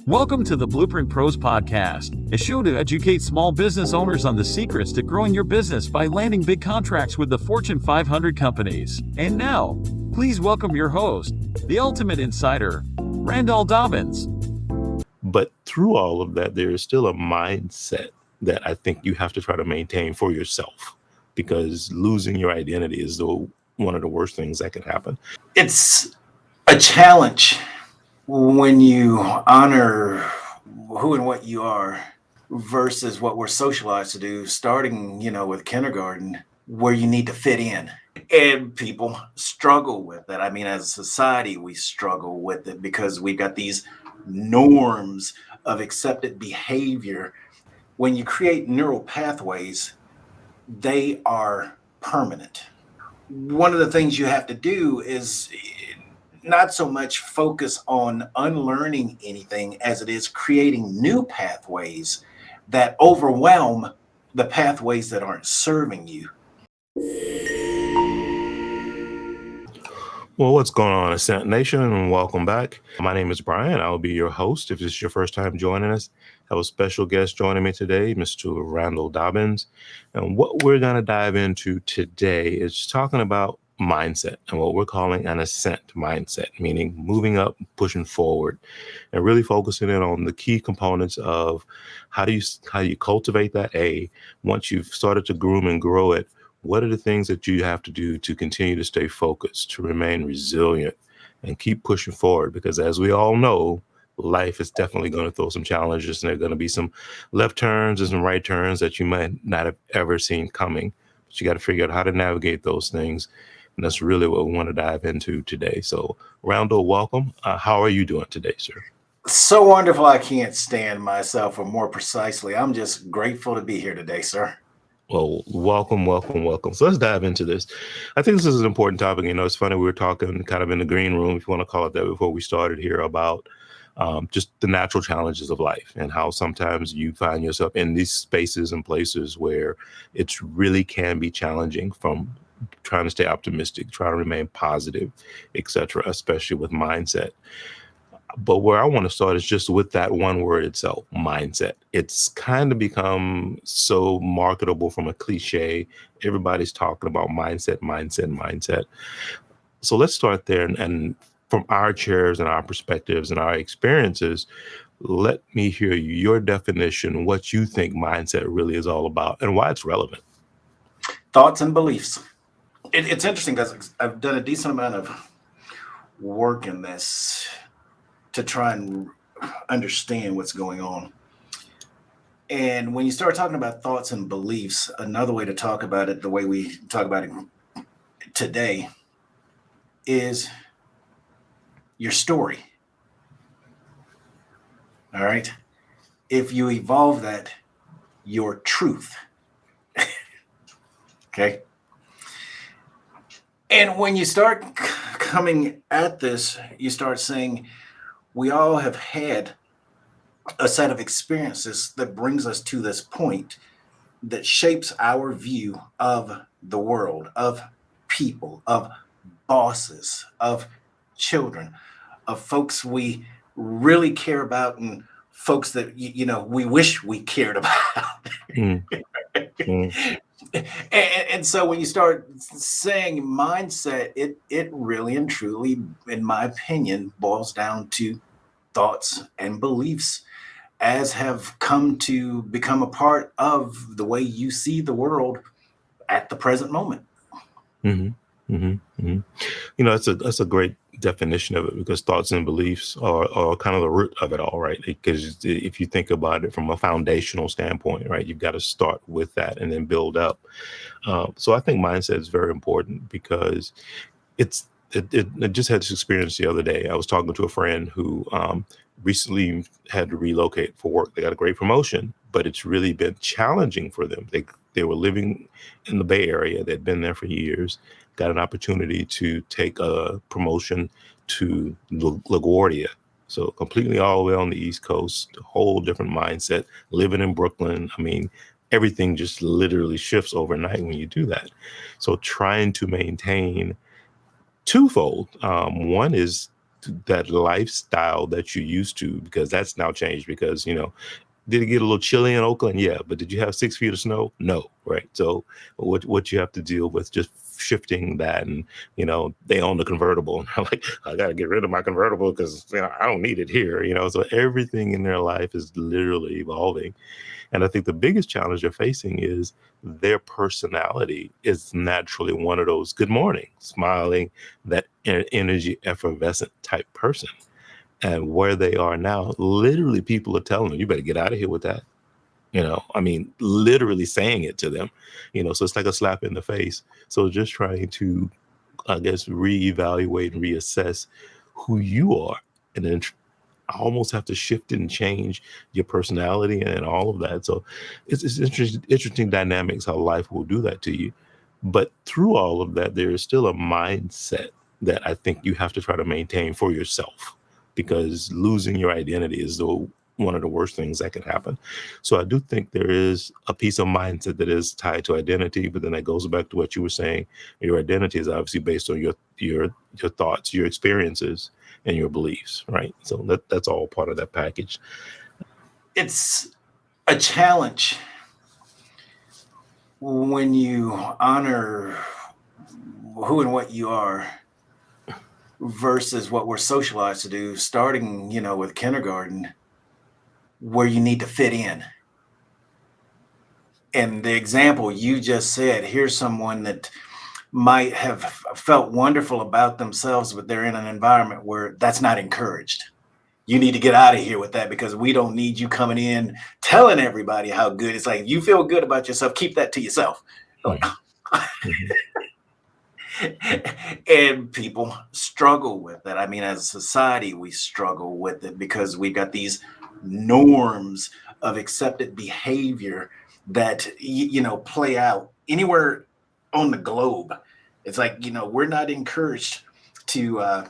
Welcome to the Blueprint Pros Podcast, a show to educate small business owners on the secrets to growing your business by landing big contracts with the Fortune 500 companies. And now, please welcome your host, the ultimate insider, Randall Dobbins. But through all of that, there is still a mindset that I think you have to try to maintain for yourself, because losing your identity is one of the worst things that can happen. It's a challenge when you honor who and what you are versus what we're socialized to do, starting, with kindergarten, where you need to fit in. And people struggle with that. I mean, as a society, we struggle with it because we've got these norms of accepted behavior. When you create neural pathways, they are permanent. One of the things you have to do is not so much focus on unlearning anything as it is creating new pathways that overwhelm the pathways that aren't serving you. Well, what's going on, Ascent Nation, and welcome back. My name is Bryan. I'll be your host. If this is your first time joining us, I have a special guest joining me today, Mr. Randall Dobbins. And what we're going to dive into today is talking about mindset and what we're calling an ascent mindset, meaning moving up, pushing forward, and really focusing in on the key components of how do you cultivate that once you've started to groom and grow it. What are the things that you have to do to continue to stay focused, to remain resilient, and keep pushing forward? Because as we all know, life is definitely going to throw some challenges, and there are going to be some left turns and some right turns that you might not have ever seen coming. But you got to figure out how to navigate those things. And that's really what we want to dive into today. So, Randall, welcome. How are you doing today, sir? So wonderful. I can't stand myself, or more precisely, I'm just grateful to be here today, sir. Well, welcome. So let's dive into this. I think this is an important topic. It's funny, we were talking kind of in the green room, if you want to call it that, before we started here about just the natural challenges of life and how sometimes you find yourself in these spaces and places where it's really can be challenging, from trying to stay optimistic, trying to remain positive, etc., especially with mindset. But where I want to start is just with that one word itself, mindset. It's kind of become so marketable from a cliche. Everybody's talking about mindset. So let's start there. And from our chairs and our perspectives and our experiences, let me hear your definition, what you think mindset really is all about and why it's relevant. Thoughts and beliefs. It's interesting because I've done a decent amount of work in this to try and understand what's going on. And when you start talking about thoughts and beliefs, another way to talk about it, the way we talk about it today, is your story. All right. If you evolve that, your truth. Okay. And when you start coming at this, you start saying, we all have had a set of experiences that brings us to this point that shapes our view of the world, of people, of bosses, of children, of folks we really care about, and folks that, we wish we cared about. And so when you start saying mindset, it really and truly, in my opinion, boils down to thoughts and beliefs as have come to become a part of the way you see the world at the present moment. That's a great definition of it, because thoughts and beliefs are kind of the root of it all, right? Because if you think about it from a foundational standpoint, right, you've got to start with that and then build up. So I think mindset is very important, because I just had this experience the other day. I was talking to a friend who recently had to relocate for work. They got a great promotion, but it's really been challenging for them. They were living in the Bay Area. They'd been there for years, got an opportunity to take a promotion to LaGuardia. So completely all the way on the East Coast, a whole different mindset, living in Brooklyn. I mean, everything just literally shifts overnight when you do that. So trying to maintain twofold. One is that lifestyle that you used to, because that's now changed. Because did it get a little chilly in Oakland? Yeah, but did you have 6 feet of snow? No, right? So what you have to deal with just shifting that, and they own the convertible, and I'm like, I got to get rid of my convertible because I don't need it here. So everything in their life is literally evolving. And I think the biggest challenge they're facing is their personality is naturally one of those good morning, smiling, that energy effervescent type person. And where they are now, literally people are telling them, you better get out of here with that. Literally saying it to them, so it's like a slap in the face. So just trying to, I guess, reevaluate and reassess who you are, and then I almost have to shift and change your personality and all of that. So it's interesting dynamics how life will do that to you. But through all of that, there is still a mindset that I think you have to try to maintain for yourself, because losing your identity is one of the worst things that can happen. So I do think there is a piece of mindset that is tied to identity, but then that goes back to what you were saying. Your identity is obviously based on your thoughts, your experiences, and your beliefs, right? So that's all part of that package. It's a challenge when you honor who and what you are versus what we're socialized to do, starting, with kindergarten, where you need to fit in. And the example you just said, here's someone that might have felt wonderful about themselves, but they're in an environment where that's not encouraged. You need to get out of here with that, because we don't need you coming in telling everybody how good. It's like, if you feel good about yourself, keep that to yourself. Like, and people struggle with that. As a society, we struggle with it because we've got these norms of accepted behavior that play out anywhere on the globe. It's like, we're not encouraged to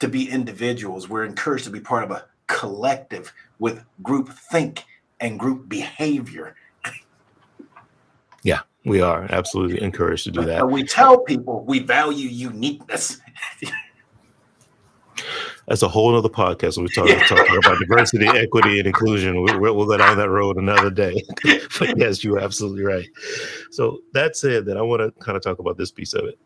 be individuals. We're encouraged to be part of a collective with group think and group behavior. Yeah, we are absolutely encouraged to do that. We tell people we value uniqueness. That's a whole other podcast. We're talking about diversity, equity, and inclusion. We'll go down that road another day. But yes, you're absolutely right. So that said, that I want to kind of talk about this piece of it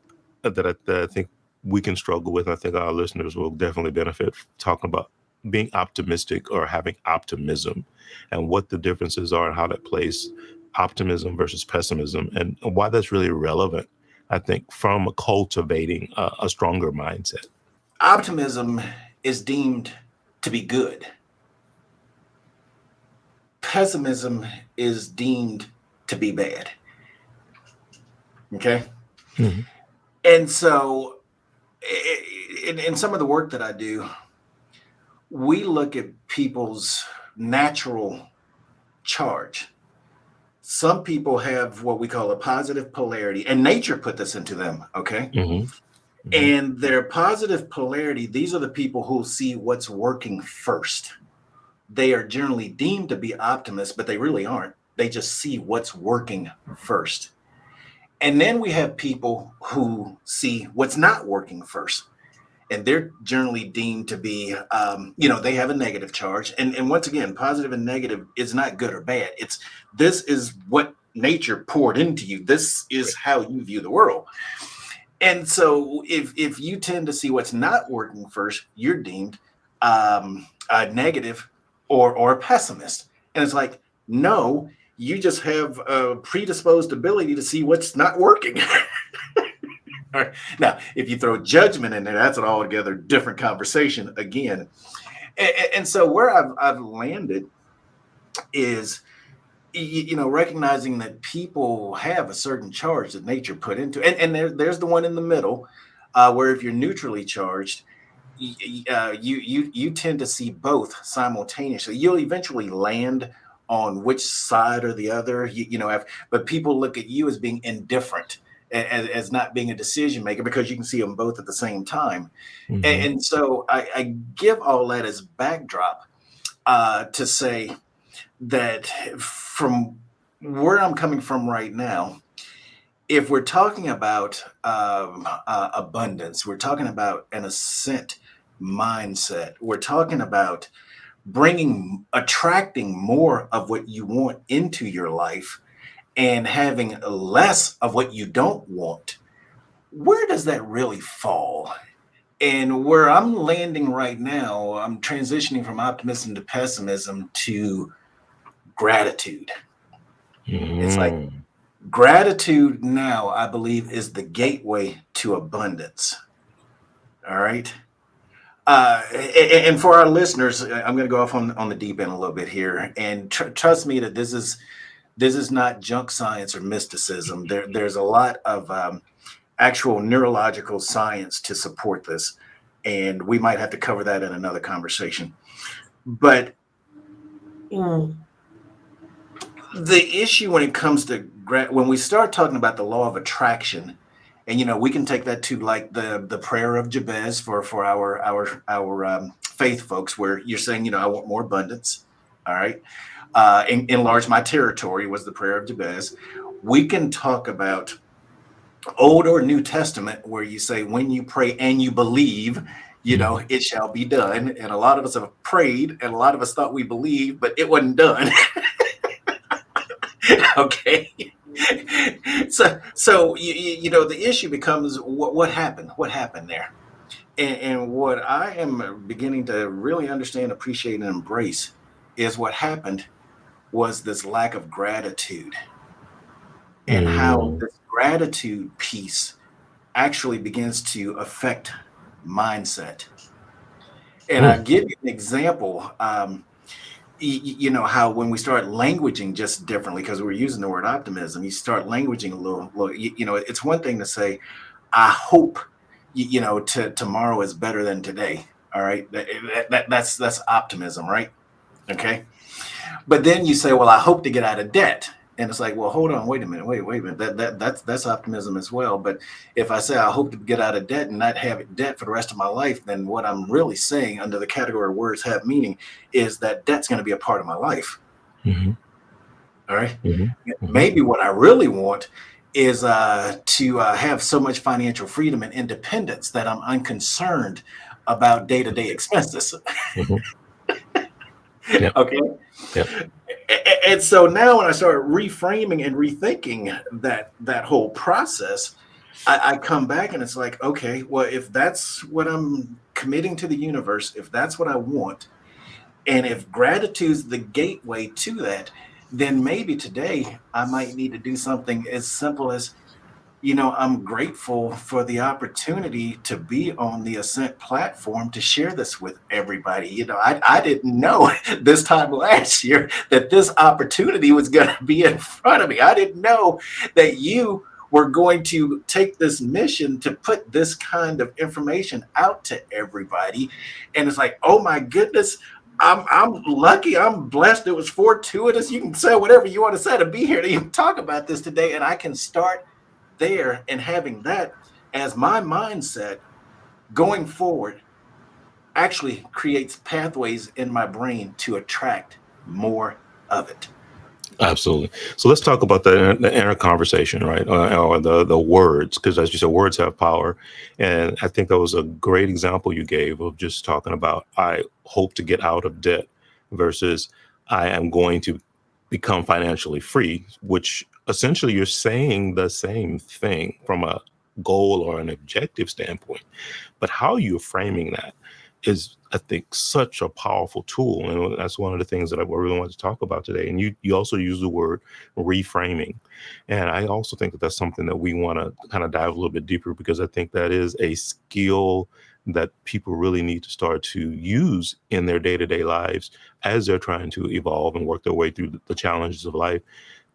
that I think we can struggle with. I think our listeners will definitely benefit from talking about being optimistic or having optimism, and what the differences are and how that plays optimism versus pessimism, and why that's really relevant, I think, from cultivating a stronger mindset. Optimism is deemed to be good. Pessimism is deemed to be bad. Okay. Mm-hmm. And so in some of the work that I do, we look at people's natural charge. Some people have what we call a positive polarity, and nature put this into them. Okay. Mm-hmm. Mm-hmm. And their positive polarity, these are the people who see what's working first. They are generally deemed to be optimists, but they really aren't. They just see what's working first. And then we have people who see what's not working first. And they're generally deemed to be, they have a negative charge. And once again, positive and negative is not good or bad. This is what nature poured into you. This is how you view the world. And so if you tend to see what's not working first, you're deemed a negative or a pessimist. And it's like, no, you just have a predisposed ability to see what's not working. Right. Now, if you throw judgment in there, that's an altogether different conversation again. And so where I've landed is, recognizing that people have a certain charge that nature put into it. And there's the one in the middle, where if you're neutrally charged, you tend to see both simultaneously. You'll eventually land on which side or the other, but people look at you as being indifferent, as not being a decision maker, because you can see them both at the same time. Mm-hmm. And so I give all that as backdrop to say that from where I'm coming from right now, if we're talking about abundance, we're talking about an Ascent mindset. We're talking about attracting more of what you want into your life and having less of what you don't want. Where does that really fall? And where I'm landing right now, I'm transitioning from optimism to pessimism to gratitude. It's like Mm. gratitude now, I believe, is the gateway to abundance. All right. And for our listeners, I'm going to go off on the deep end a little bit here, and trust me that this is not junk science or mysticism. There's a lot of actual neurological science to support this, and we might have to cover that in another conversation. But the issue when it comes to when we start talking about the law of attraction, and we can take that to like the prayer of Jabez for our faith folks, where you're saying, I want more abundance. All right. Enlarge my territory was the prayer of Jabez. We can talk about Old or New Testament, where you say, when you pray and you believe, it shall be done. And a lot of us have prayed, and a lot of us thought we believed, but it wasn't done. Okay. So the issue becomes what happened? What happened there? And what I am beginning to really understand, appreciate, and embrace is what happened was this lack of gratitude, and how Mm. this gratitude piece actually begins to affect mindset. And I Mm. give you an example. How when we start languaging just differently, because we're using the word optimism, you start languaging a little. It's one thing to say, I hope, tomorrow is better than today. All right. That's optimism, right? Okay. But then you say, well, I hope to get out of debt. And it's like, well, hold on, wait a minute, wait a minute. That's optimism as well. But if I say I hope to get out of debt and not have debt for the rest of my life, then what I'm really saying, under the category of words have meaning, is that debt's going to be a part of my life. Mm-hmm. All right. Mm-hmm. Mm-hmm. Maybe what I really want is to have so much financial freedom and independence that I'm unconcerned about day-to-day expenses. Mm-hmm. Yeah. Okay. Yeah. And so now when I start reframing and rethinking that whole process, I come back and it's like, okay, well, if that's what I'm committing to the universe, if that's what I want, and if gratitude's the gateway to that, then maybe today I might need to do something as simple as, I'm grateful for the opportunity to be on the Ascent platform to share this with everybody. I didn't know this time last year that this opportunity was going to be in front of me. I didn't know that you were going to take this mission to put this kind of information out to everybody. And it's like, oh my goodness, I'm lucky. I'm blessed. It was fortuitous. You can say whatever you want to say to be here to even talk about this today. And I can start there, and having that as my mindset going forward actually creates pathways in my brain to attract more of it. Absolutely. So let's talk about the inner conversation, right? Or the words, because as you said, words have power. And I think that was a great example you gave of just talking about, I hope to get out of debt versus I am going to become financially free, which essentially you're saying the same thing from a goal or an objective standpoint. But how you're framing that is, I think, such a powerful tool. And that's one of the things that I really want to talk about today. And you also use the word reframing. And I also think that that's something that we want to kind of dive a little bit deeper, because I think that is a skill that people really need to start to use in their day-to-day lives as they're trying to evolve and work their way through the challenges of life.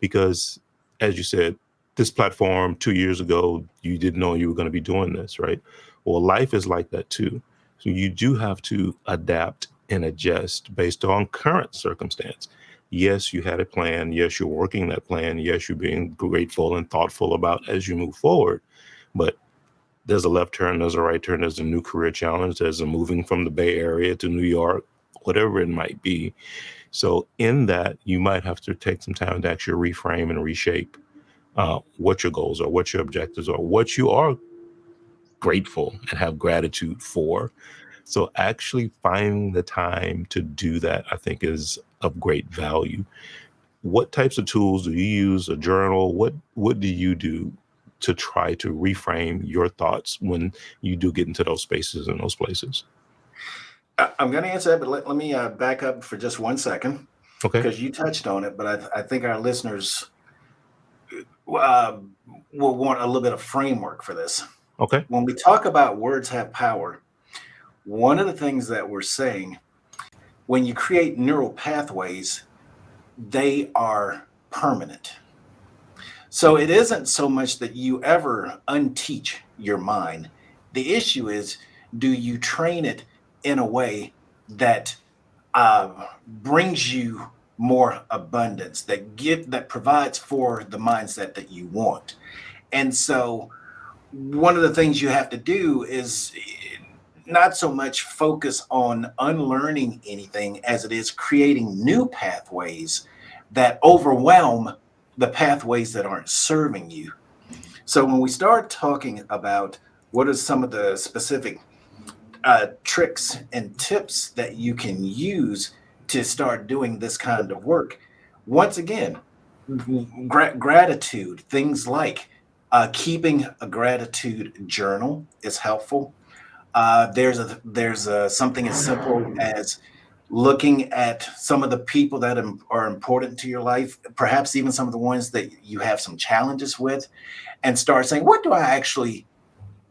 Because, as you said, this platform 2 years ago, you didn't know you were going to be doing this, right? Well, life is like that too. So you do have to adapt and adjust based on current circumstance. Yes, you had a plan. Yes, you're working that plan. Yes, you're being grateful and thoughtful about as you move forward. But there's a left turn, there's a right turn, there's a new career challenge, there's a moving from the Bay Area to New York, whatever it might be. So in that, you might have to take some time to actually reframe and reshape what your goals are, what your objectives are, what you are grateful and have gratitude for. So actually finding the time to do that, I think, is of great value. What types of tools do you use? A journal? What do you do to try to reframe your thoughts when you do get into those spaces and those places? I'm going to answer that, but let me back up for just 1 second Okay. because you touched on it. But I think our listeners uh, will want a little bit of framework for this. Okay. When we talk about words have power, one of the things that we're saying, when you create neural pathways, they are permanent. So it isn't so much that you ever unteach your mind. The issue is, do you train it in a way that brings you more abundance, that provides for the mindset that you want? And so one of the things you have to do is not so much focus on unlearning anything as it is creating new pathways that overwhelm the pathways that aren't serving you. So when we start talking about what are some of the specific tricks and tips that you can use to start doing this kind of work, once again, gratitude, things like keeping a gratitude journal is helpful. There's something as simple as looking at some of the people that are important to your life, perhaps even some of the ones that you have some challenges with, and start saying, what do I actually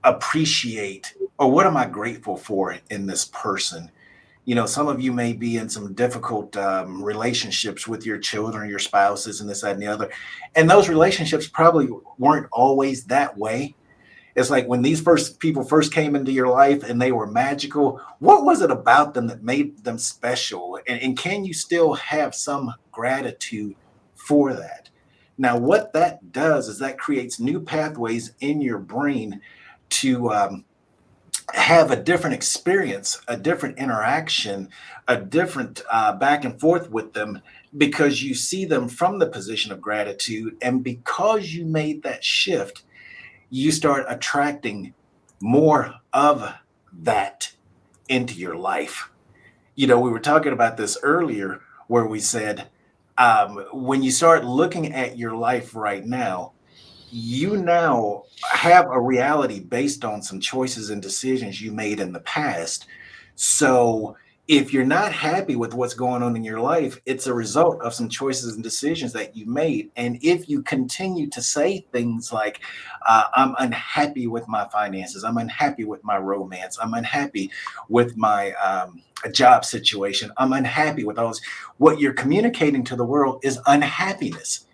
appreciate, or what am I grateful for in this person? Some of you may be in some difficult relationships with your children, your spouses, and this, that, and the other. And those relationships probably weren't always that way. It's like when these first people first came into your life and they were magical, what was it about them that made them special? And can you still have some gratitude for that? Now, what that does is that creates new pathways in your brain to have a different experience, a different interaction, a different back and forth with them because you see them from the position of gratitude. And because you made that shift, you start attracting more of that into your life. We were talking about this earlier where we said, when you start looking at your life right now, you now have a reality based on some choices and decisions you made in the past. So if you're not happy with what's going on in your life, it's a result of some choices and decisions that you made. And if you continue to say things like, I'm unhappy with my finances, I'm unhappy with my romance, I'm unhappy with my job situation, I'm unhappy with those, what you're communicating to the world is unhappiness.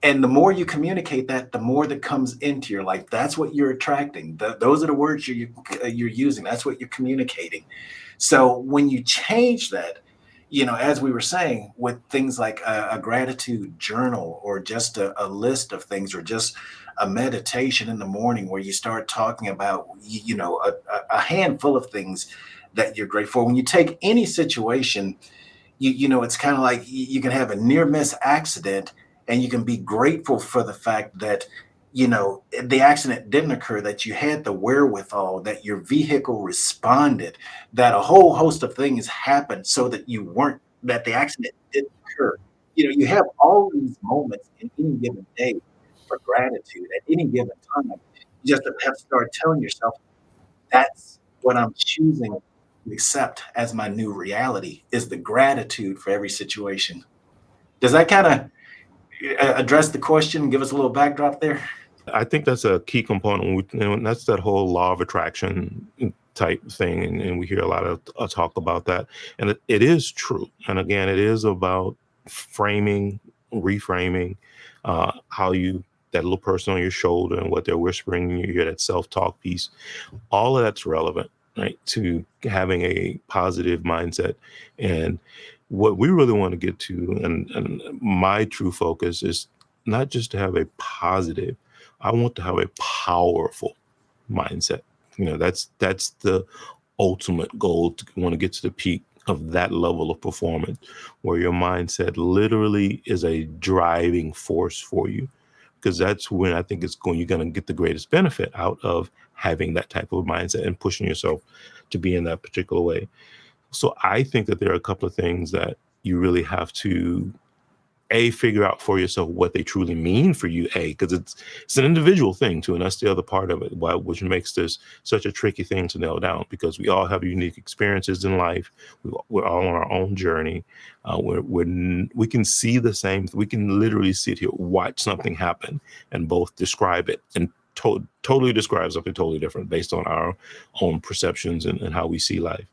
And the more you communicate that, the more that comes into your life. That's what you're attracting. Those are the words you're using. That's what you're communicating. So when you change that, as we were saying, with things like a gratitude journal or just a list of things or just a meditation in the morning where you start talking about, a handful of things that you're grateful for. When you take any situation, it's kind of like you can have a near miss accident and you can be grateful for the fact that the accident didn't occur, that you had the wherewithal, that your vehicle responded, that a whole host of things happened so that that the accident didn't occur. You have all these moments in any given day for gratitude at any given time. You just have to start telling yourself, that's what I'm choosing to accept as my new reality, is the gratitude for every situation. Does that kind of address the question, give us a little backdrop there? I think that's a key component. And that's that whole law of attraction type thing. And we hear a lot of talk about that. And it is true. And again, it is about framing, reframing, how that little person on your shoulder and what they're whispering in your ear, that self-talk piece, all of that's relevant, right, to having a positive mindset. And what we really want to get to, and my true focus is not just to have a positive, I want to have a powerful mindset. That's the ultimate goal, to want to get to the peak of that level of performance where your mindset literally is a driving force for you. because that's when I think you're going to get the greatest benefit out of having that type of mindset and pushing yourself to be in that particular way. So I think that there are a couple of things that you really have to figure out for yourself what they truly mean for you, because it's an individual thing too, and that's the other part of it, which makes this such a tricky thing to nail down, because we all have unique experiences in life. We're all on our own journey. We can see the same. We can literally sit here, watch something happen, and both describe it and totally describe something totally different based on our own perceptions and how we see life.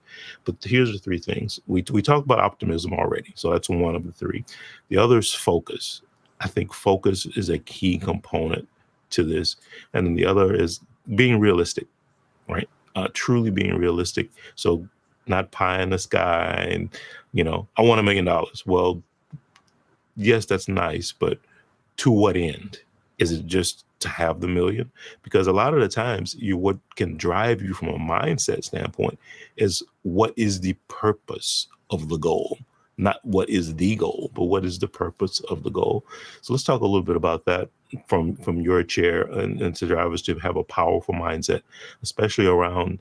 But here's the three things. We talked about optimism already, so that's one of the three. The other is focus. I think focus is a key component to this. And then the other is being realistic, right? Truly being realistic. So not pie in the sky and, I want $1 million. Well, yes, that's nice, but to what end? Is it just to have the million? Because a lot of the times what can drive you from a mindset standpoint is what is the purpose of the goal, not what is the goal, but what is the purpose of the goal. So let's talk a little bit about that from your chair, and to drive us to have a powerful mindset, especially around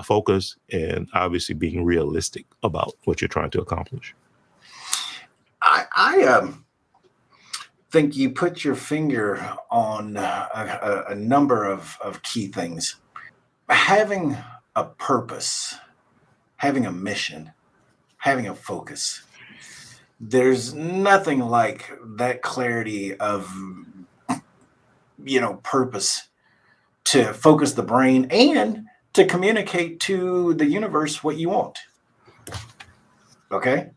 focus and obviously being realistic about what you're trying to accomplish. I think you put your finger on a number of key things. Having a purpose, having a mission, having a focus. There's nothing like that clarity of, purpose to focus the brain and to communicate to the universe what you want. Okay?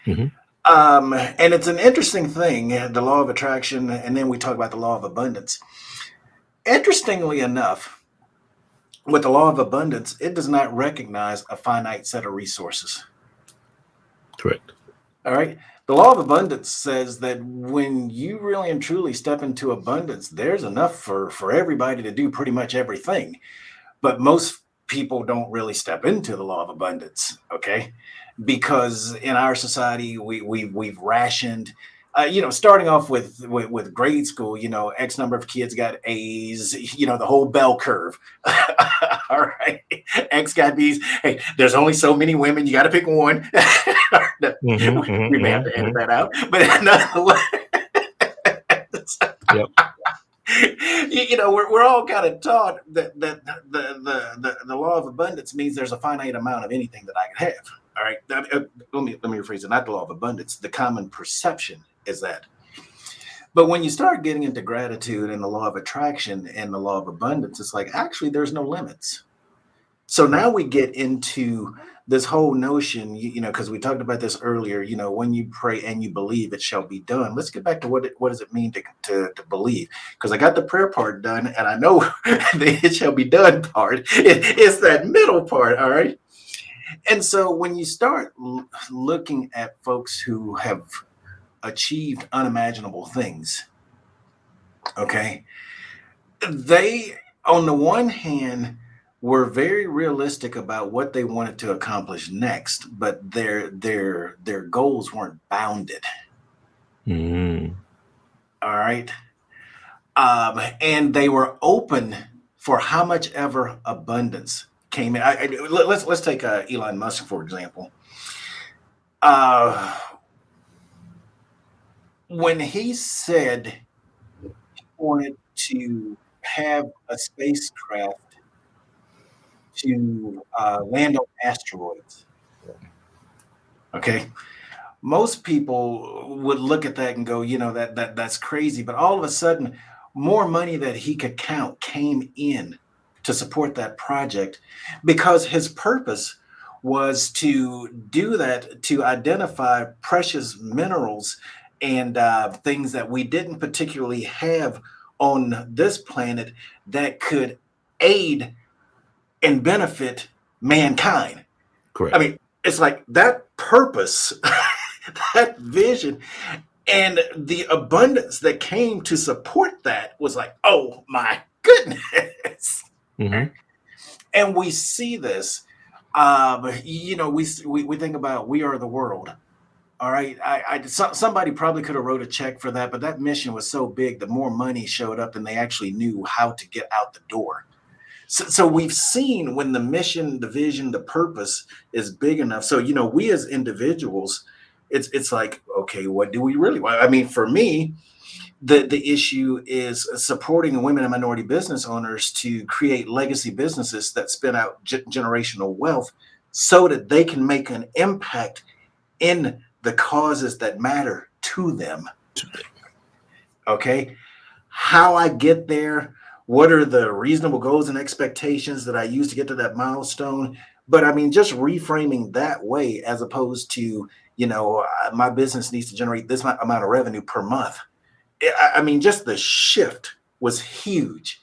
Mm-hmm. And it's an interesting thing, the law of attraction, and then we talk about the law of abundance. Interestingly enough, with the law of abundance, it does not recognize a finite set of resources. Correct. All right. The law of abundance says that when you really and truly step into abundance, there's enough for everybody to do pretty much everything. But most people don't really step into the law of abundance. Okay. Because in our society, we've rationed, starting off with grade school, X number of kids got A's, the whole bell curve. All right. X got B's. Hey, there's only so many women. You got to pick one. We may have to edit that out. But Yep. We're all kind of taught that the law of abundance means there's a finite amount of anything that I can have. All right. Let me rephrase it. Not the law of abundance. The common perception is that. But when you start getting into gratitude and the law of attraction and the law of abundance, it's like, actually, there's no limits. So now we get into this whole notion, because we talked about this earlier, when you pray and you believe, it shall be done. Let's get back to what does it mean to believe? Because I got the prayer part done, and I know the it shall be done part. It's that middle part, all right? And so when you start looking at folks who have achieved unimaginable things, okay, they, on the one hand, were very realistic about what they wanted to accomplish next, but their goals weren't bounded. Mm. All right. And they were open for how much ever abundance came in. Let's take Elon Musk, for example. When he said he wanted to have a spacecraft to land on asteroids, okay, most people would look at that and go, that's crazy. But all of a sudden, more money that he could count came in to support that project, because his purpose was to do that, to identify precious minerals and things that we didn't particularly have on this planet that could aid and benefit mankind. Correct. I mean, it's like that purpose, that vision, and the abundance that came to support that was like, oh my goodness. Mm-hmm. And we see this, we think about We Are the World. All right. Somebody probably could have wrote a check for that, but that mission was so big that more money showed up than they actually knew how to get out the door. So we've seen when the mission, the vision, the purpose is big enough. So, we as individuals, it's like, okay, what do we really want? I mean, for me, the issue is supporting women and minority business owners to create legacy businesses that spin out generational wealth so that they can make an impact in the causes that matter to them. Okay. How I get there, what are the reasonable goals and expectations that I use to get to that milestone? But I mean, just reframing that way, as opposed to, my business needs to generate this amount of revenue per month. I mean, just the shift was huge.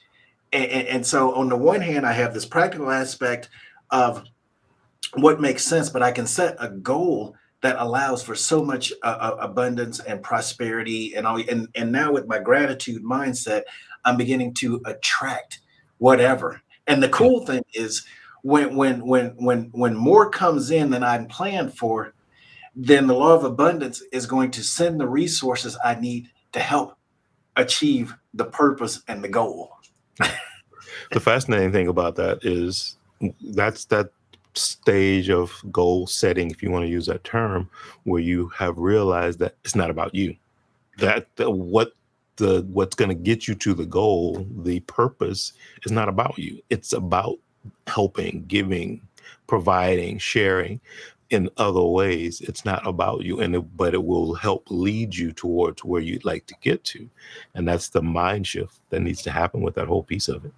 And so, on the one hand, I have this practical aspect of what makes sense, but I can set a goal that allows for so much abundance and prosperity and all. And now with my gratitude mindset, I'm beginning to attract whatever. And the cool thing is, when more comes in than I'd planned for, then the law of abundance is going to send the resources I need to help achieve the purpose and the goal. The fascinating thing about that is that's that stage of goal setting, if you want to use that term, where you have realized that it's not about you. What's going to get you to the goal, the purpose, is not about you. It's about helping, giving, providing, sharing in other ways. It's not about you, but it will help lead you towards where you'd like to get to, and that's the mind shift that needs to happen with that whole piece of it.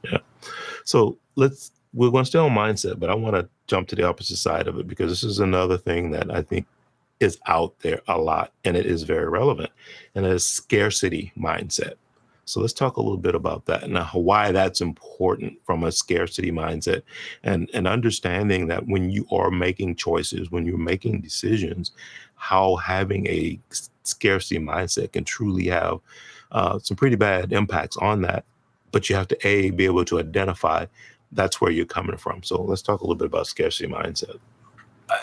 Yeah. So we're going to stay on mindset, but I want to jump to the opposite side of it, because this is another thing that I think is out there a lot, and it is very relevant, and it is scarcity mindset. So let's talk a little bit about that and why that's important from a scarcity mindset, and understanding that when you are making choices, when you're making decisions, how having a scarcity mindset can truly have some pretty bad impacts on that. But you have to be able to identify that's where you're coming from. So let's talk a little bit about scarcity mindset.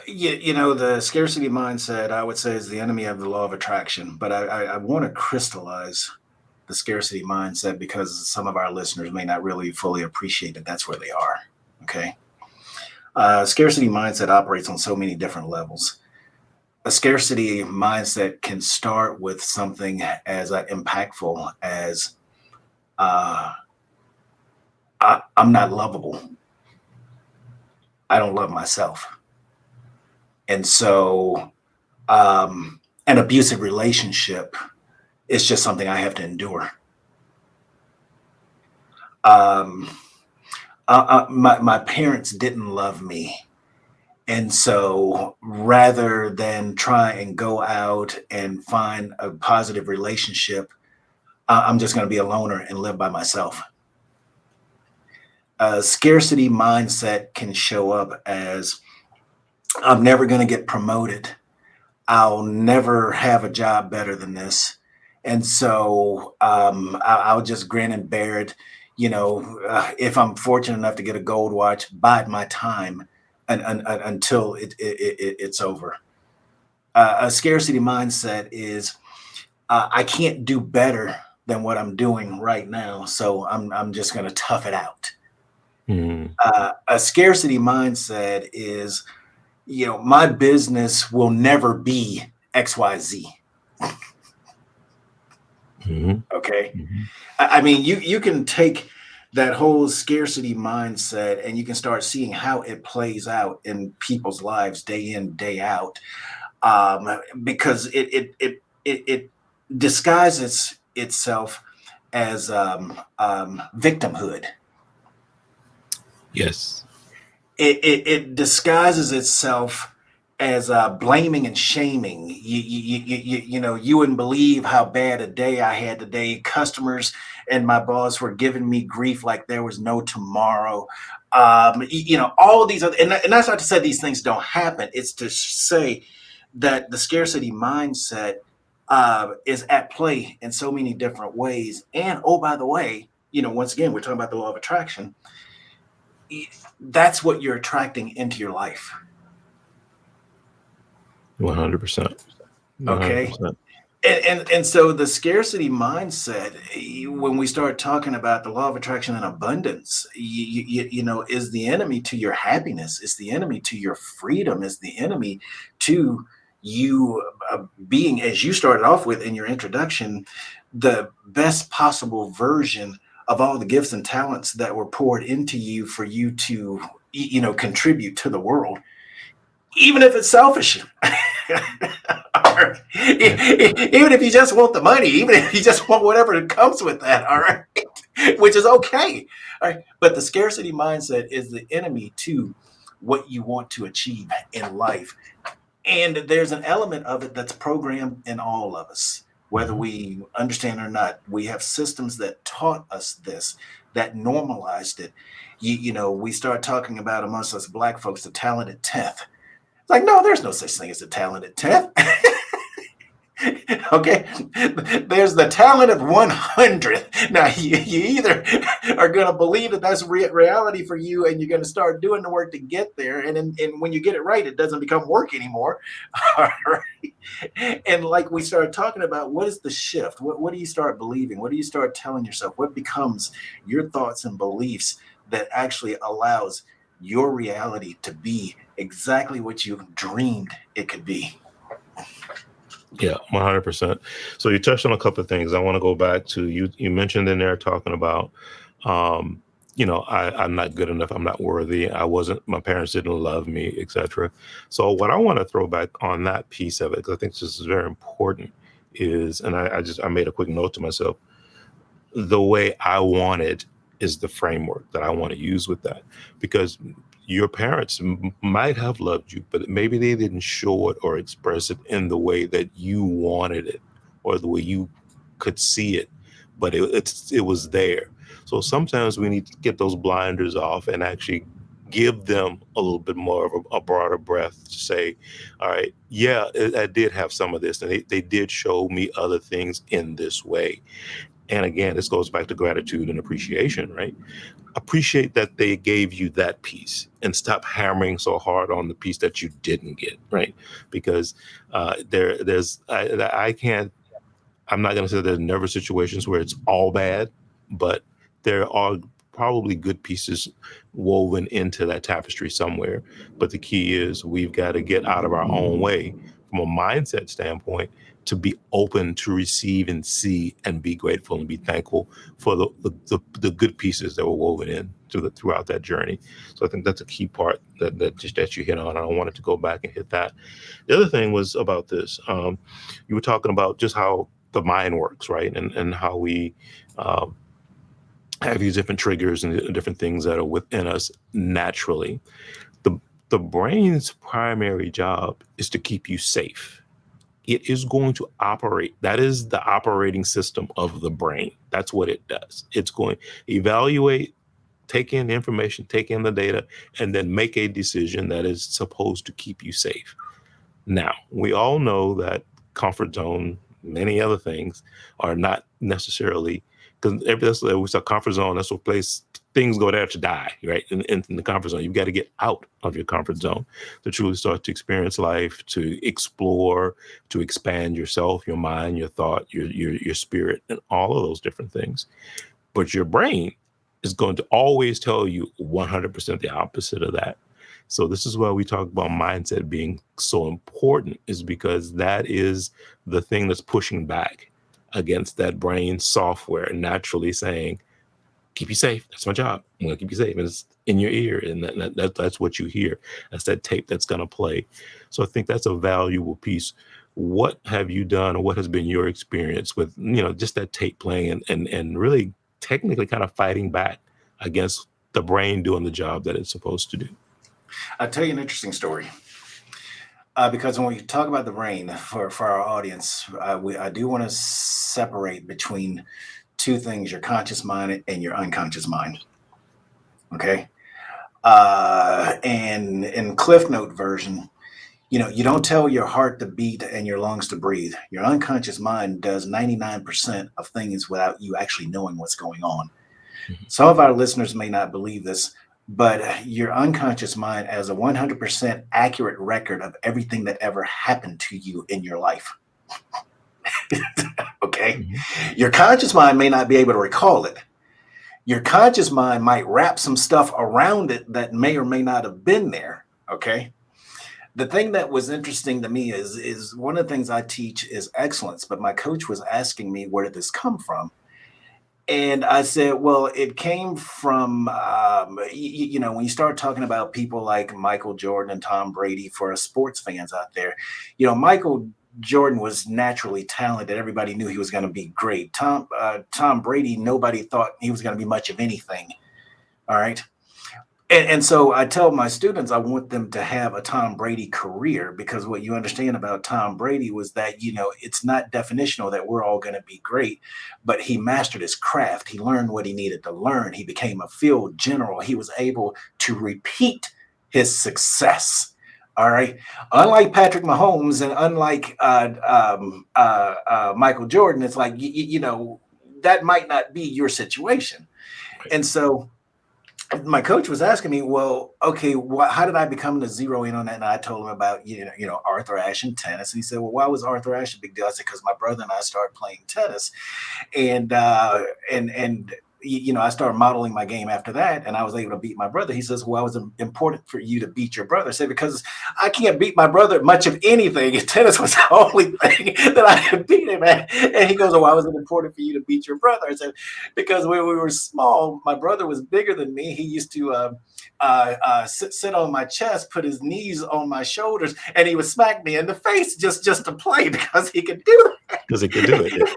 The scarcity mindset, I would say, is the enemy of the law of attraction. But I want to crystallize the scarcity mindset, because some of our listeners may not really fully appreciate that that's where they are. Okay. Scarcity mindset operates on so many different levels. A scarcity mindset can start with something as impactful as I'm not lovable. I don't love myself. And so an abusive relationship is just something I have to endure. My parents didn't love me. And so rather than try and go out and find a positive relationship, I'm just going to be a loner and live by myself. Scarcity mindset can show up as, I'm never going to get promoted. I'll never have a job better than this. And so I'll just grin and bear it. If I'm fortunate enough to get a gold watch, bide my time until it's over. A scarcity mindset is, I can't do better than what I'm doing right now, so I'm just going to tough it out. Mm. A scarcity mindset is, my business will never be XYZ. Mm-hmm. Okay. Mm-hmm. I mean, you can take that whole scarcity mindset and you can start seeing how it plays out in people's lives day in, day out, because it disguises itself as victimhood. Yes. It disguises itself as blaming and shaming. You wouldn't believe how bad a day I had today. Customers and my boss were giving me grief like there was no tomorrow. All of these other, and that's not to say these things don't happen. It's to say that the scarcity mindset is at play in so many different ways. And oh, by the way, once again, we're talking about the law of attraction. That's what you're attracting into your life. 100%. Okay. 100%. And so the scarcity mindset, when we start talking about the law of attraction and abundance, is the enemy to your happiness, is the enemy to your freedom, is the enemy to you being, as you started off with in your introduction, the best possible version of all the gifts and talents that were poured into you for you to, contribute to the world, even if it's selfish. Even if you just want the money, even if you just want whatever comes with that, all right, which is okay. All right. But the scarcity mindset is the enemy to what you want to achieve in life. And there's an element of it that's programmed in all of us, whether we understand or not. We have systems that taught us this, that normalized it. We start talking about amongst us black folks the talented 10th. It's like, no, there's no such thing as a talented 10th. Okay, there's the talent of 100th. Now you either are going to believe that that's reality for you, and you're going to start doing the work to get there, and when you get it right, it doesn't become work anymore. All right. And like we started talking about, what is the shift? What do you start believing? What do you start telling yourself? What becomes your thoughts and beliefs that actually allows your reality to be exactly what you dreamed it could be? Yeah, 100%. So you touched on a couple of things. I want to go back to you. You mentioned in there talking about, I'm not good enough. I'm not worthy. My parents didn't love me, etc. So what I want to throw back on that piece of it, because I think this is very important, is, and I made a quick note to myself, the way I want it is the framework that I want to use with that, because your parents might have loved you, but maybe they didn't show it or express it in the way that you wanted it or the way you could see it, but it was there. So sometimes we need to get those blinders off and actually give them a little bit more of a broader breath to say, all right, yeah, I did have some of this, and they did show me other things in this way. And again, this goes back to gratitude and appreciation, right? Appreciate that they gave you that piece and stop hammering so hard on the piece that you didn't get, right? Because I can't, I'm not going to say there's never situations where it's all bad, but there are probably good pieces woven into that tapestry somewhere. But the key is we've got to get out of our own way from a mindset standpoint to be open to receive and see and be grateful and be thankful for the good pieces that were woven in throughout that journey. So I think that's a key part that you hit on. I wanted to go back and hit that. The other thing was about this. You were talking about just how the mind works, right? And how we have these different triggers and different things that are within us naturally. The brain's primary job is to keep you safe. It is going to operate. That is the operating system of the brain. That's what it does. It's going to evaluate, take in the information, take in the data, and then make a decision that is supposed to keep you safe. Now, we all know that comfort zone, many other things are not necessarily, because that's we saw comfort zone, that's what place things go there to die, right? In the comfort zone, you've got to get out of your comfort zone to truly start to experience life, to explore, to expand yourself, your mind, your thought, your spirit, and all of those different things. But your brain is going to always tell you 100% the opposite of that. So this is why we talk about mindset being so important, is because that is the thing that's pushing back against that brain software naturally saying, keep you safe. That's my job. I'm going to keep you safe. And it's in your ear. And that's what you hear. That's that tape that's going to play. So I think that's a valuable piece. What have you done, or what has been your experience with, just that tape playing and really technically kind of fighting back against the brain doing the job that it's supposed to do? I'll tell you an interesting story. Because when we talk about the brain for our audience, I do want to separate between two things: your conscious mind and your unconscious mind. Okay. And in Cliff Note version, you don't tell your heart to beat and your lungs to breathe. Your unconscious mind does 99% of things without you actually knowing what's going on. Some of our listeners may not believe this. but your unconscious mind has a 100% accurate record of everything that ever happened to you in your life. Okay. Mhm. Your conscious mind may not be able to recall it. Your conscious mind might wrap some stuff around it that may or may not have been there. Okay. The thing that was interesting to me is one of the things I teach is excellence, but my coach was asking me, where did this come from? And I said, well, it came from, when you start talking about people like Michael Jordan and Tom Brady, for us sports fans out there, Michael Jordan was naturally talented. Everybody knew he was going to be great. Tom Brady, nobody thought he was going to be much of anything. All right. And so I tell my students I want them to have a Tom Brady career, because what you understand about Tom Brady was that, it's not definitional that we're all going to be great, but he mastered his craft. He learned what he needed to learn. He became a field general. He was able to repeat his success. All right. Unlike Patrick Mahomes and unlike Michael Jordan, it's like, that might not be your situation. And so my coach was asking me, well, okay, how did I become to zero in on that? And I told him about, Arthur Ashe and tennis. And he said, well, why was Arthur Ashe a big deal? I said, because my brother and I started playing tennis, and I started modeling my game after that, and I was able to beat my brother. He says, well, it was important for you to beat your brother. I said, because I can't beat my brother much of anything. Tennis was the only thing that I could beat him at. And he goes, well, why was it important for you to beat your brother? I said, because when we were small, my brother was bigger than me. He used to sit on my chest, put his knees on my shoulders, and he would smack me in the face just to play, because he could do that. Because he could do it. Yeah.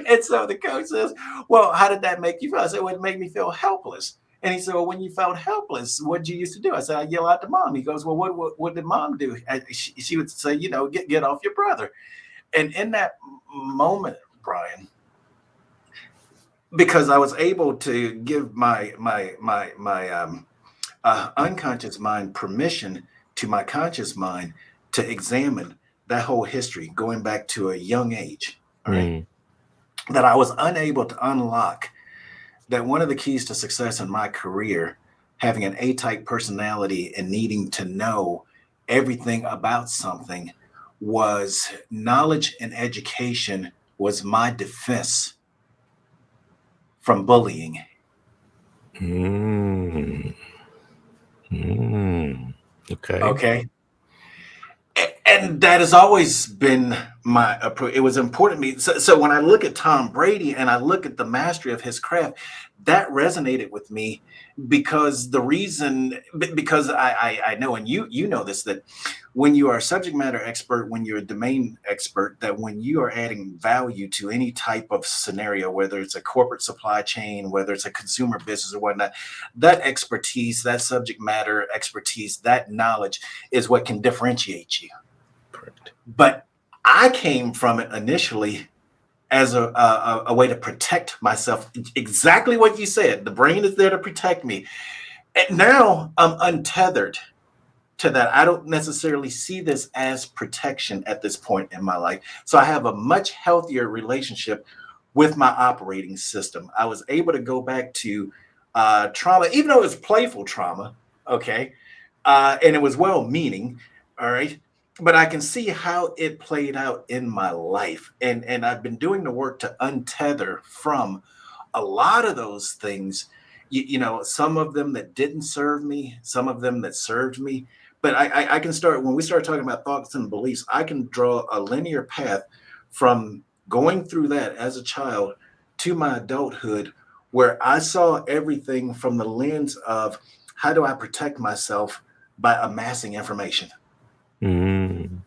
And so the coach says, well, how did that make you feel? I said, well, it made me feel helpless. And he said, well, when you felt helpless, what did you used to do? I said, I yell out to mom. He goes, well, what did mom do? She would say, get off your brother. And in that moment, Bryan, because I was able to give my unconscious mind permission to my conscious mind to examine that whole history going back to a young age. All right. Mm. That I was unable to unlock that one of the keys to success in my career, having an A-type personality and needing to know everything about something, was knowledge and education was my defense from bullying. Mm. Mm. Okay. Okay. And that has always been my approach. It was important to me. So when I look at Tom Brady and I look at the mastery of his craft, that resonated with me, because because I know, and you know this, that when you are a subject matter expert, when you're a domain expert, that when you are adding value to any type of scenario, whether it's a corporate supply chain, whether it's a consumer business or whatnot, that expertise, that subject matter expertise, that knowledge is what can differentiate you. Correct. But I came from it initially as a way to protect myself. Exactly what you said. The brain is there to protect me. And now I'm untethered to that. I don't necessarily see this as protection at this point in my life. So I have a much healthier relationship with my operating system. I was able to go back to trauma, even though it was playful trauma. Okay. And it was well meaning. All right. But I can see how it played out in my life. And I've been doing the work to untether from a lot of those things, some of them that didn't serve me, some of them that served me. But I can start, when we start talking about thoughts and beliefs, I can draw a linear path from going through that as a child to my adulthood, where I saw everything from the lens of how do I protect myself by amassing information. Mm.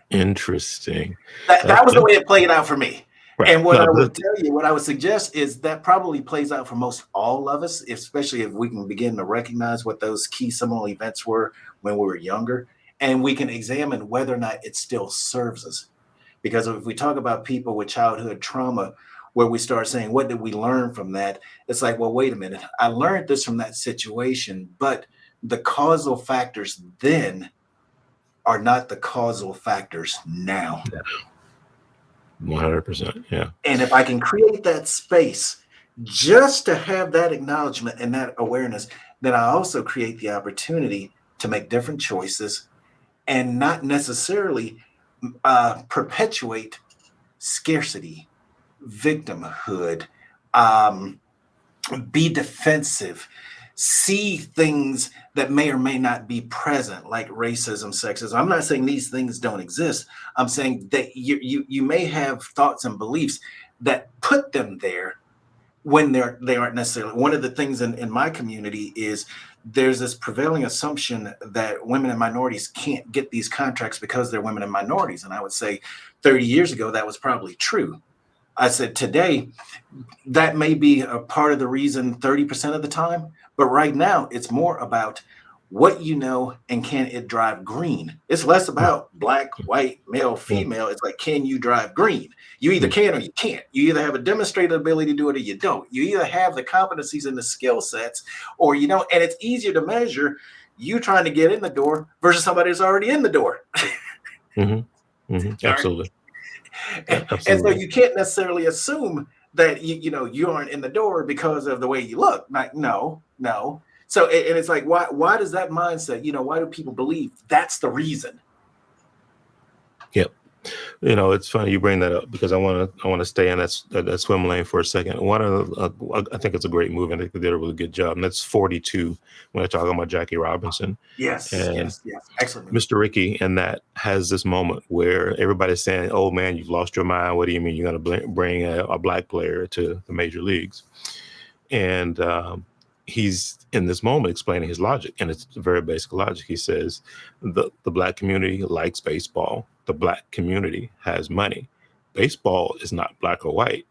Interesting. That was the way it played out for me. Right. And what No, I would but tell you, what I would suggest is that probably plays out for most all of us, especially if we can begin to recognize what those key seminal events were when we were younger, and we can examine whether or not it still serves us. Because if we talk about people with childhood trauma, where we start saying, what did we learn from that? It's like, well, wait a minute. I learned this from that situation, but the causal factors then are not the causal factors now. 100%. Yeah. And if I can create that space Just to have that acknowledgement and that awareness, then I also create the opportunity to make different choices and not necessarily perpetuate scarcity, victimhood, um, be defensive, see things that may or may not be present, like racism, sexism. I'm not saying these things don't exist. I'm saying that you may have thoughts and beliefs that put them there when they aren't necessarily. One of the things in my community is there's this prevailing assumption that women and minorities can't get these contracts because they're women and minorities. And I would say 30 years ago, that was probably true. I said today, that may be a part of the reason 30% of the time, but right now it's more about what you know and can it drive green. It's less about black, white, male, Mm, female. It's like, can you drive green? You either mm, can or you can't. You either have a demonstrated ability to do it or you don't. You either have the competencies and the skill sets or you don't. And it's easier to measure you trying to get in the door versus somebody who's already in the door. absolutely. And so Absolutely. you can't necessarily assume that you aren't in the door because of the way you look. Like, no, no. So and it's like, why does that mindset, why do people believe that's the reason? Yep. It's funny you bring that up because I want to stay in that swim lane for a second. One of I think it's a great movie. I think they did a really good job, and that's 42 when I talk about Jackie Robinson Yes, and yes, yes. Excellent movie. Mr. Ricky, and that has this moment where everybody's saying, "Oh man, you've lost your mind. What do you mean you're going to bring a black player to the major leagues?" And he's in this moment explaining his logic, and it's very basic logic. He says the black community likes baseball. The black community has money. Baseball is not black or white.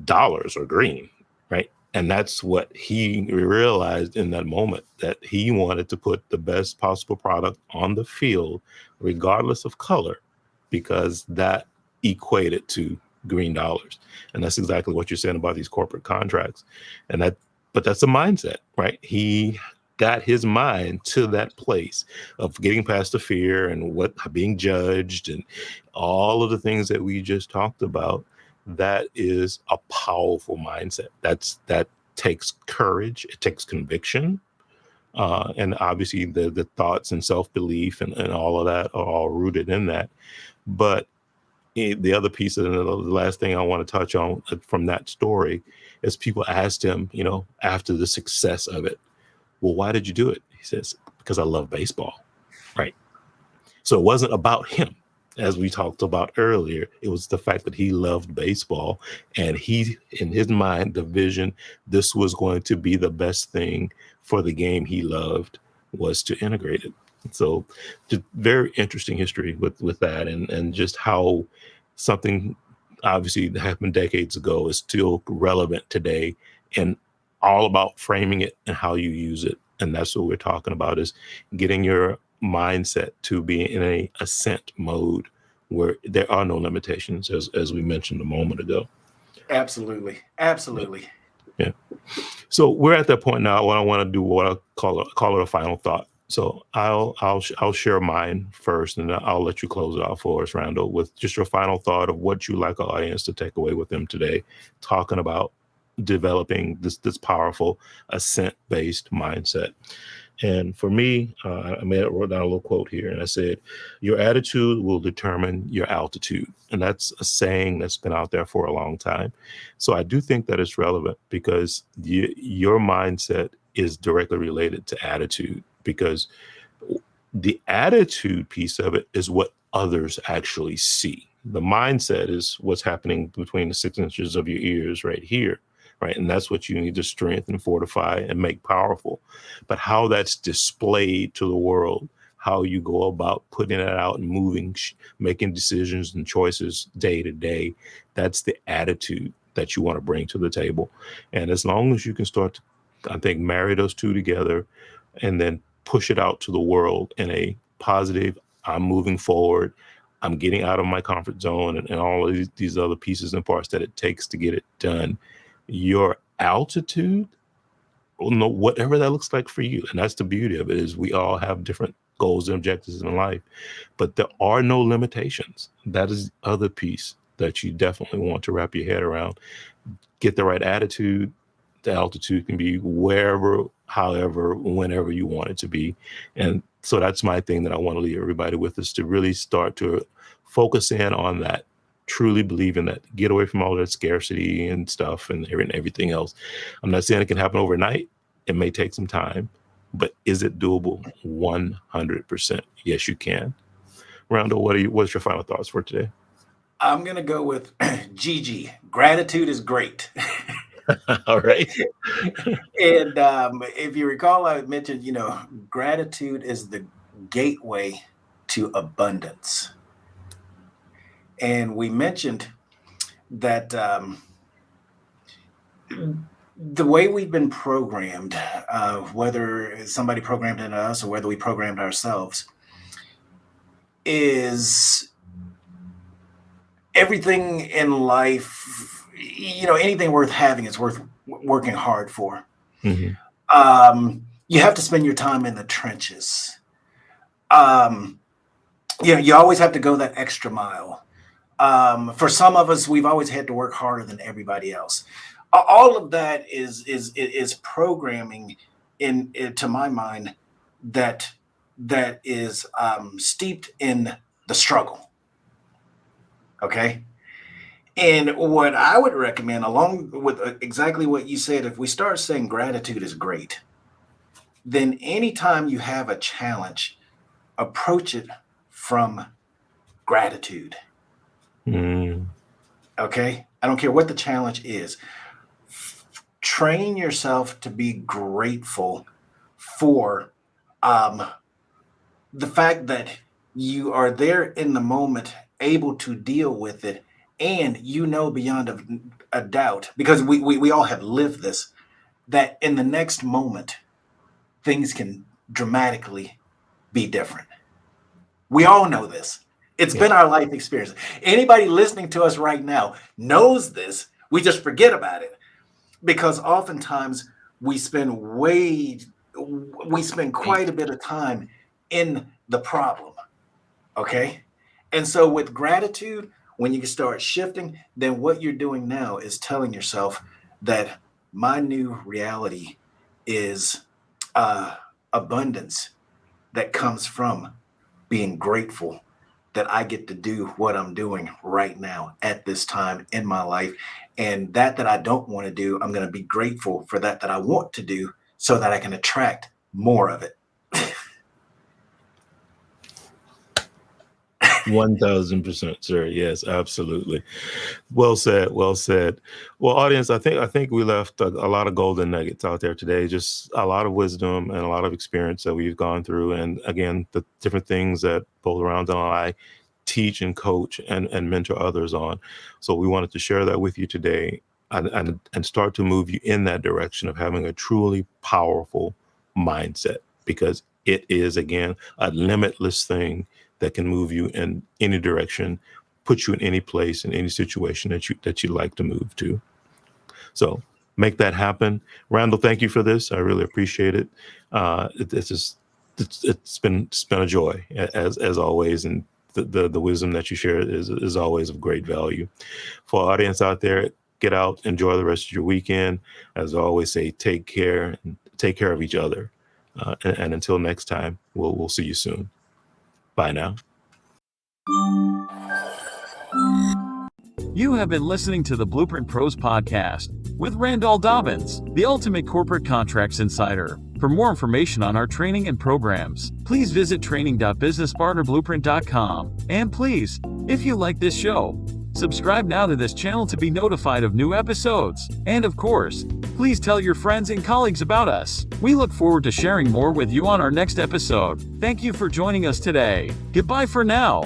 Dollars are green, right? And that's what he realized in that moment, that he wanted to put the best possible product on the field, regardless of color, because that equated to green dollars. And that's exactly what you're saying about these corporate contracts. And but that's a mindset, right? He got his mind to that place of getting past the fear and what being judged and all of the things that we just talked about. That is a powerful mindset. That takes courage. It takes conviction. And obviously the thoughts and self-belief and all of that are all rooted in that. But the other piece of the last thing I want to touch on from that story is people asked him, after the success of it, well, why did you do it? He says, because I love baseball. Right. So it wasn't about him. As we talked about earlier, it was the fact that he loved baseball, and he, in his mind, the vision, this was going to be the best thing for the game he loved, was to integrate it. So just very interesting history with that, and just how something obviously that happened decades ago is still relevant today, and all about framing it and how you use it. And that's what we're talking about, is getting your mindset to be in a ascent mode where there are no limitations, as we mentioned a moment ago. Absolutely. Yeah. Absolutely. Yeah. So we're at that point now. What I want to do, what I call it a final thought. So I'll share mine first, and then I'll let you close it out for us, Randall, with just your final thought of what you like our audience to take away with them today, talking about developing this powerful ascent based mindset. And for me, wrote down a little quote here, and I said, "Your attitude will determine your altitude." And that's a saying that's been out there for a long time. So I do think that it's relevant because your mindset is directly related to attitude, because the attitude piece of it is what others actually see. The mindset is what's happening between the 6 inches of your ears right here, right? And that's what you need to strengthen, fortify, and make powerful. But how that's displayed to the world, how you go about putting it out and moving, making decisions and choices day to day, that's the attitude that you want to bring to the table. And as long as you can start to, I think, marry those two together and then push it out to the world in a positive, I'm moving forward, I'm getting out of my comfort zone, and all of these other pieces and parts that it takes to get it done, your altitude, whatever that looks like for you. And that's the beauty of it, is we all have different goals and objectives in life, but there are no limitations. That is the other piece that you definitely want to wrap your head around. Get the right attitude, The altitude can be wherever, however, whenever you want it to be. And so that's my thing that I want to leave everybody with, is to really start to focus in on that, truly believing that, get away from all that scarcity and stuff and everything else. I'm not saying it can happen overnight. It may take some time, but is it doable? 100%. Yes, you can. Randall, what's your final thoughts for today? I'm going to go with Gigi. Gratitude is great. All right. And if you recall, I mentioned, gratitude is the gateway to abundance. And we mentioned that the way we've been programmed, whether somebody programmed into us or whether we programmed ourselves, is everything in life, anything worth having is worth working hard for. Mm-hmm. You have to spend your time in the trenches. You always have to go that extra mile. For some of us, we've always had to work harder than everybody else. All of that is programming to my mind that is steeped in the struggle. Okay. And what I would recommend, along with exactly what you said, if we start saying gratitude is great, then anytime you have a challenge, approach it from gratitude. Okay. I don't care what the challenge is. Train yourself to be grateful for the fact that you are there in the moment, able to deal with it, and beyond a doubt, because we all have lived this, that in the next moment, things can dramatically be different. We all know this. It's been our life experience. Anybody listening to us right now knows this. We just forget about it because oftentimes we spend quite a bit of time in the problem. Okay. And so with gratitude, when you start shifting, then what you're doing now is telling yourself that my new reality is abundance that comes from being grateful that I get to do what I'm doing right now at this time in my life. And that I don't want to do, I'm going to be grateful for that I want to do so that I can attract more of it. 1000%, sir. Yes, absolutely. Well said. Well said. Well, audience, I think we left a lot of golden nuggets out there today. Just a lot of wisdom and a lot of experience that we've gone through. And again, the different things that both Randall and I teach and coach and mentor others on. So we wanted to share that with you today and start to move you in that direction of having a truly powerful mindset, because it is, again, a limitless thing that can move you in any direction, put you in any place, in any situation that you like to move to. So make that happen. Randall, thank you for this. I really appreciate it. It's been a joy as always, and the wisdom that you share is always of great value. For our audience out there, get out, enjoy the rest of your weekend. As I always say, take care of each other. And until next time, we'll see you soon. Bye now. You have been listening to the Blueprint Pros podcast with Randall Dobbins, the ultimate corporate contracts insider. For more information on our training and programs, please visit training.businesspartnerblueprint.com. And please, if you like this show, subscribe now to this channel to be notified of new episodes. And of course, please tell your friends and colleagues about us. We look forward to sharing more with you on our next episode. Thank you for joining us today. Goodbye for now.